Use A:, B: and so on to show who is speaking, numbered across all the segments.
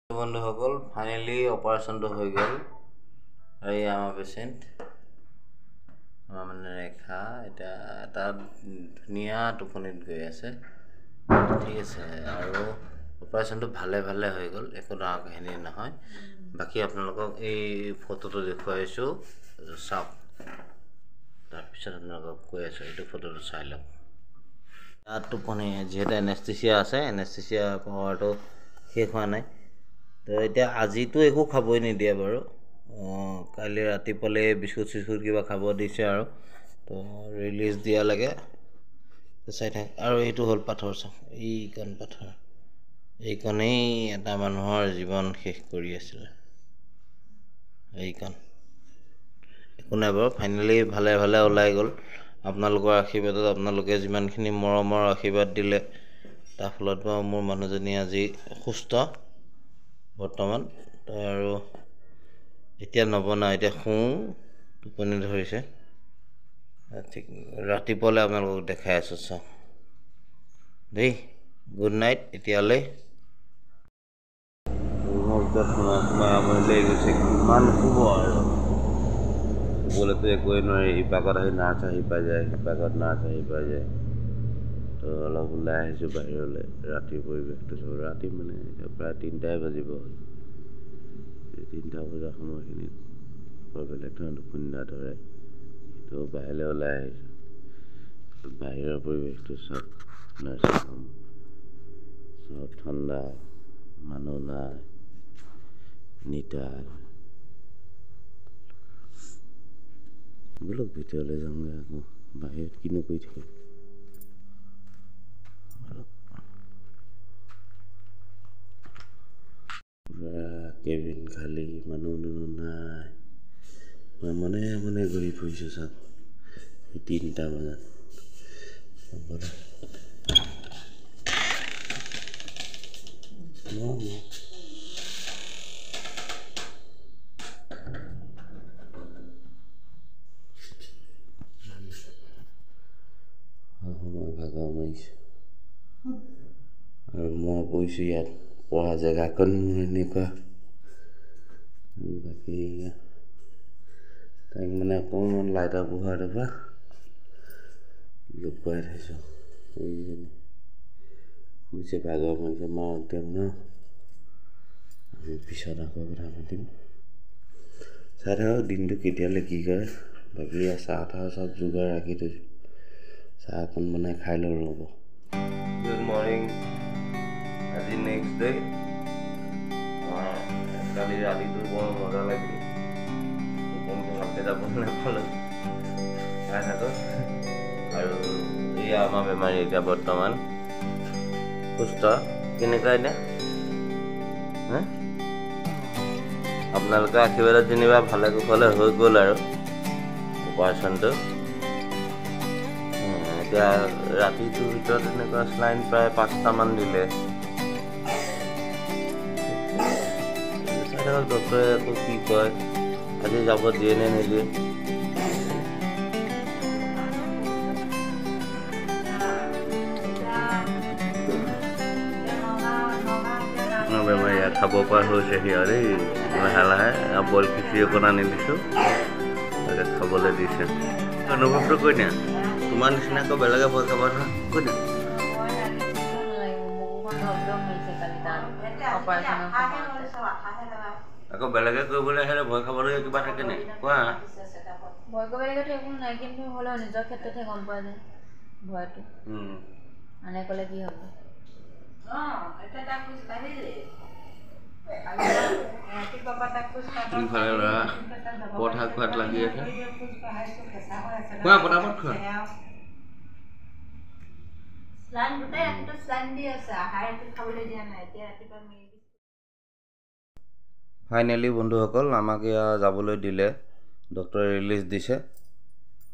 A: বন্ধুসকল ফাইনেলি অপাৰেশ্যনটো হৈ গ'ল আৰু এই আমাৰ পেচেণ্ট আমাৰ মানে ৰেখা এটা এটা ধুনীয়া টোপনিত গৈ আছে ঠিক আছে আৰু অপাৰেশ্যনটো ভালে হৈ গ'ল একো ডাঙৰ কাহিনী নহয় বাকি আপোনালোকক এই ফটোটো দেখুৱাইছোঁ চাওক তাৰপিছত আপোনালোকক কৈ আছোঁ এইটো ফটোটো চাই লওক টোপনি যিহেতু এনেস্থেচিয়া আছে এনেস্থেচিয়া পাৱাৰটো শেষ হোৱা নাই তো এতিয়া আজিতো একো খাবই নিদিয়ে বাৰু কালি ৰাতিপুৱালে বিস্কুট চিস্কুট কিবা খাব দিছে আৰু তো ৰিলিজ দিয়া লাগে চাই থাক আৰু এইটো হ'ল পাথৰ চাওক এইকণ পাথৰ এইকণেই এটা মানুহৰ জীৱন শেষ কৰি আছিলে এইকণ একো নাই বাৰু ফাইনেলি ভালে ওলাই গ'ল আপোনালোকৰ আশীৰ্বাদত আপোনালোকে যিমানখিনি মৰমৰ আশীৰ্বাদ দিলে তাৰ ফলত মোৰ মানুহজনী আজি সুস্থ বৰ্তমান আৰু এতিয়া নবনা এতিয়া টোপনি ধৰিছে ঠিক ৰাতিপুৱালৈ আপোনালোকক দেখাই আছোঁ চাওক দেই গুড নাইট এতিয়ালৈ সোমাই আমনি লাগি গৈছে কিমান শুব আৰু শুবলৈতো একোৱেই নোৱাৰি ইপাকত আহি নাৰ্ছ আহি পাই যায় সিপাকত নাৰ্ছ আহি পাই যায় তো অলপ ওলাই আহিছোঁ বাহিৰলৈ ৰাতিৰ পৰিৱেশটো চাব ৰাতি মানে এতিয়া প্ৰায় 3টাই বাজিব 3টা বজাৰ সময়খিনিত বৰ বেলেগ ধৰণৰ টোপনি ধৰে তো বাহিৰলৈ ওলাই আহিছোঁ বাহিৰৰ পৰিৱেশটো চব নাৰ্ছিং হোম চব ঠাণ্ডা মানুহ নাই নিতাল বোলক ভিতৰলৈ যাওঁগৈ আকৌ বাহিৰত কিনো কৰি থাকিম কেবিন খালী মানুহ নাই মই মনে ঘূৰি ফুৰিছোঁ চাওক এই 3টা বজাত মই ভাগৰ মাৰিছোঁ আৰু মই পৰিছোঁ ইয়াত পঢ়া জেগাকণ এনেকুৱা বাকী তাইক মানে অকণমান লাইটৰ পোহৰটোৰ পৰা লুকুৱাই থৈছোঁ এইজনী শুইছে ভাগৰ মাৰিছে তেওঁক ন আমি পিছত আকৌ কথা পাতিম চাই থাকক দিনটো কেতিয়ালৈ কি কৰে বাকী চাহ তাহ চব যোগাৰ ৰাখি থৈছোঁ চাহ অকণ বনাই খাই লওঁ ৰ'ব গুড মৰ্ণিং আজি নেক্সট ডে কালি ৰাতিটো বৰ মজা লাগিল টোপনিটো ভালকৈ যাব নাপালোঁ খাই থাকক আৰু এয়া আমাৰ বেমাৰী এতিয়া বৰ্তমান সুস্থ কেনেকুৱা এতিয়া আপোনালোকে আশীৰ্বাদত যেনিবা ভালে কুশলে হৈ গ'ল আৰু অপাৰেশ্যনটো এতিয়া ৰাতিটোৰ ভিতৰত এনেকুৱা স্লাইন প্ৰায় 5টামান দিলে ডক্টৰে আকৌ কি কয় আজি যাব দিয়ে নে নিদিয়ে বেমাৰী খাব পৰা হৈছেহি আৰু দেই লাহে বইল খিচিৰি অকণ আনি দিছোঁ তাকে খাবলৈ দিছে অনুভৱটো কৈ দিয়া তোমাৰ নিচিনা আকৌ বেলেগে ভয় খাব নহয় কৈ দিয়া আকৌ বেলেগে কৰিবলৈ আহিলে ভয় খাবলগীয়া কিবা থাকে নে কোৱা
B: ভয় কৰিবলগীয়াতো একো নাই কিন্তু হ'লেও নিজৰ ক্ষেত্ৰতহে গম পোৱা যায় ভয়টো আনে ক'লে কি হ'ব
A: পঠা খোৱাত লাগি আছে কোৱা পটাপট খোৱা ফাইনেলি বন্ধুসকল আমাক এয়া যাবলৈ দিলে ডক্টৰে ৰিলিজ দিছে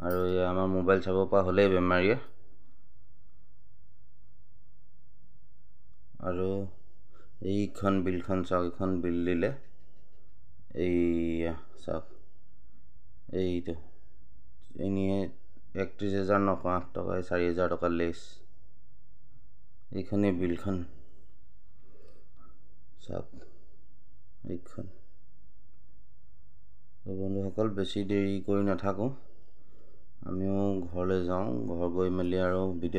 A: আৰু এয়া আমাৰ মোবাইল চাব পৰা হ'লেই বেমাৰীয়ে আৰু এইখন বিলখন চাওক এইখন বিল দিলে এইয়া চাওক এইটো এনেই 31,908 টকা 4,000 টকা লেছ এইখনেই বিলখন চাওক এইখন। বন্ধুসকল, বেছি দেৰি কৰি নাথাকোঁ, আমিও ঘৰলৈ যাওঁ। ঘৰ গৈ মেলি আৰু ভিডিঅ'